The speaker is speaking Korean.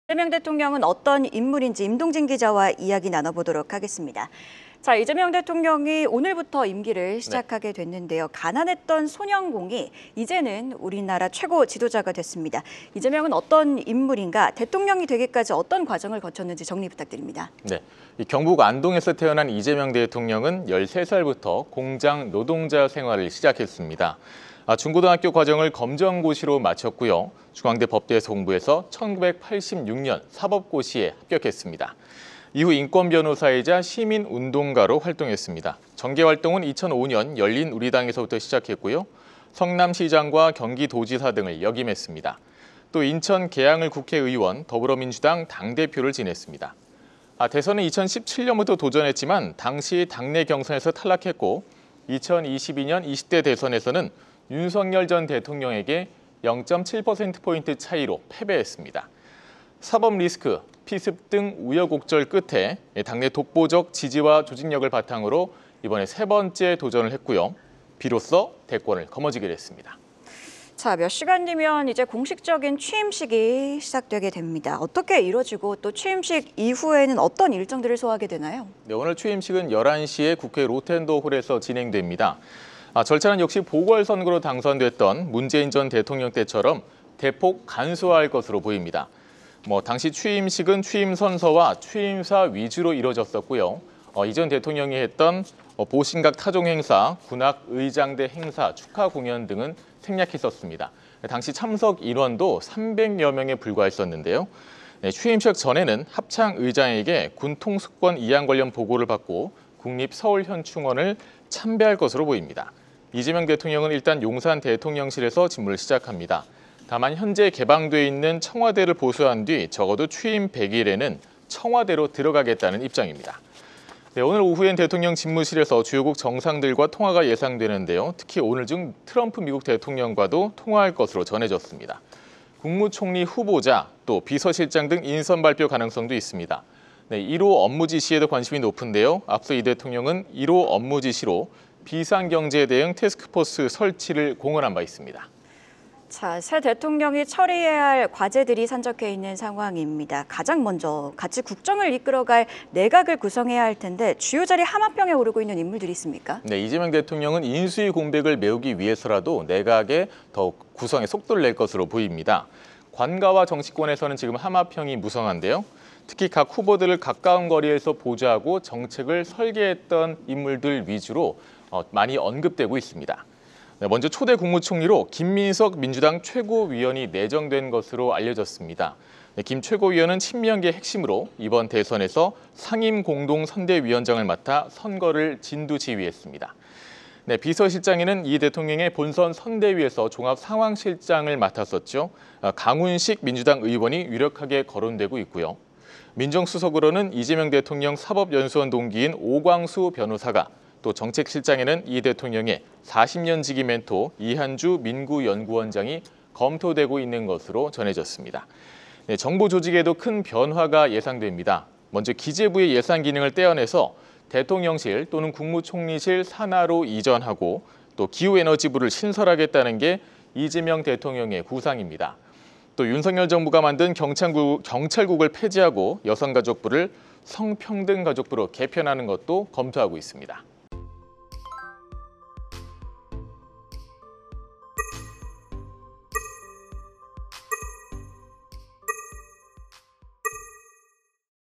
이재명 대통령은 어떤 인물인지 임동진 기자와 이야기 나눠보도록 하겠습니다. 자, 이재명 대통령이 오늘부터 임기를 시작하게 됐는데요. 가난했던 소년공이 이제는 우리나라 최고 지도자가 됐습니다. 이재명은 어떤 인물인가, 대통령이 되기까지 어떤 과정을 거쳤는지 정리 부탁드립니다. 네, 경북 안동에서 태어난 이재명 대통령은 13살부터 공장 노동자 생활을 시작했습니다. 중고등학교 과정을 검정고시로 마쳤고요. 중앙대 법대에서 공부해서 1986년 사법고시에 합격했습니다. 이후 인권변호사이자 시민운동가로 활동했습니다. 정계활동은 2005년 열린우리당에서부터 시작했고요. 성남시장과 경기도지사 등을 역임했습니다. 또 인천 계양을 국회의원, 더불어민주당 당대표를 지냈습니다. 대선은 2017년부터 도전했지만 당시 당내 경선에서 탈락했고 2022년 20대 대선에서는 윤석열 전 대통령에게 0.7%포인트 차이로 패배했습니다. 사법 리스크, 피습 등 우여곡절 끝에 당내 독보적 지지와 조직력을 바탕으로 이번에 세 번째 도전을 했고요. 비로소 대권을 거머쥐게 됐습니다. 자, 몇 시간 뒤면 이제 공식적인 취임식이 시작되게 됩니다. 어떻게 이루어지고 또 취임식 이후에는 어떤 일정들을 소화하게 되나요? 네, 오늘 취임식은 11시에 국회 로텐도홀에서 진행됩니다. 절차는 역시 보궐선거로 당선됐던 문재인 전 대통령 때처럼 대폭 간소화할 것으로 보입니다. 당시 취임식은 취임 선서와 취임사 위주로 이뤄졌었고요. 이전 대통령이 했던 보신각 타종 행사, 군악 의장대 행사, 축하 공연 등은 생략했었습니다. 당시 참석 인원도 300여 명에 불과했었는데요. 취임식 전에는 합창 의장에게 군 통수권 이양 관련 보고를 받고 국립서울현충원을 참배할 것으로 보입니다. 이재명 대통령은 일단 용산 대통령실에서 직무를 시작합니다. 다만 현재 개방돼 있는 청와대를 보수한 뒤 적어도 취임 100일에는 청와대로 들어가겠다는 입장입니다. 네, 오늘 오후엔 대통령 집무실에서 주요국 정상들과 통화가 예상되는데요. 특히 오늘 중 트럼프 미국 대통령과도 통화할 것으로 전해졌습니다. 국무총리 후보자, 또 비서실장 등 인선 발표 가능성도 있습니다. 네, 1호 업무 지시에도 관심이 높은데요. 앞서 이 대통령은 1호 업무 지시로 비상경제 대응 태스크포스 설치를 공언한 바 있습니다. 자, 새 대통령이 처리해야 할 과제들이 산적해 있는 상황입니다. 가장 먼저 같이 국정을 이끌어갈 내각을 구성해야 할 텐데 주요 자리 하마평에 오르고 있는 인물들이 있습니까? 네, 이재명 대통령은 인수위 공백을 메우기 위해서라도 내각에 더욱 구성에 속도를 낼 것으로 보입니다. 관가와 정치권에서는 지금 하마평이 무성한데요. 특히 각 후보들을 가까운 거리에서 보좌하고 정책을 설계했던 인물들 위주로 많이 언급되고 있습니다. 네, 먼저 초대 국무총리로 김민석 민주당 최고위원이 내정된 것으로 알려졌습니다. 네, 김 최고위원은 친명계 핵심으로 이번 대선에서 상임공동선대위원장을 맡아 선거를 진두지휘했습니다. 네, 비서실장에는 이 대통령의 본선 선대위에서 종합상황실장을 맡았었죠. 강훈식 민주당 의원이 유력하게 거론되고 있고요. 민정수석으로는 이재명 대통령 사법연수원 동기인 오광수 변호사가, 또 정책실장에는 이 대통령의 40년 지기 멘토 이한주 민구연구원장이 검토되고 있는 것으로 전해졌습니다. 네, 정부 조직에도 큰 변화가 예상됩니다. 먼저 기재부의 예산 기능을 떼어내서 대통령실 또는 국무총리실 산하로 이전하고 또 기후에너지부를 신설하겠다는 게 이재명 대통령의 구상입니다. 또 윤석열 정부가 만든 경찰국을 폐지하고 여성가족부를 성평등가족부로 개편하는 것도 검토하고 있습니다.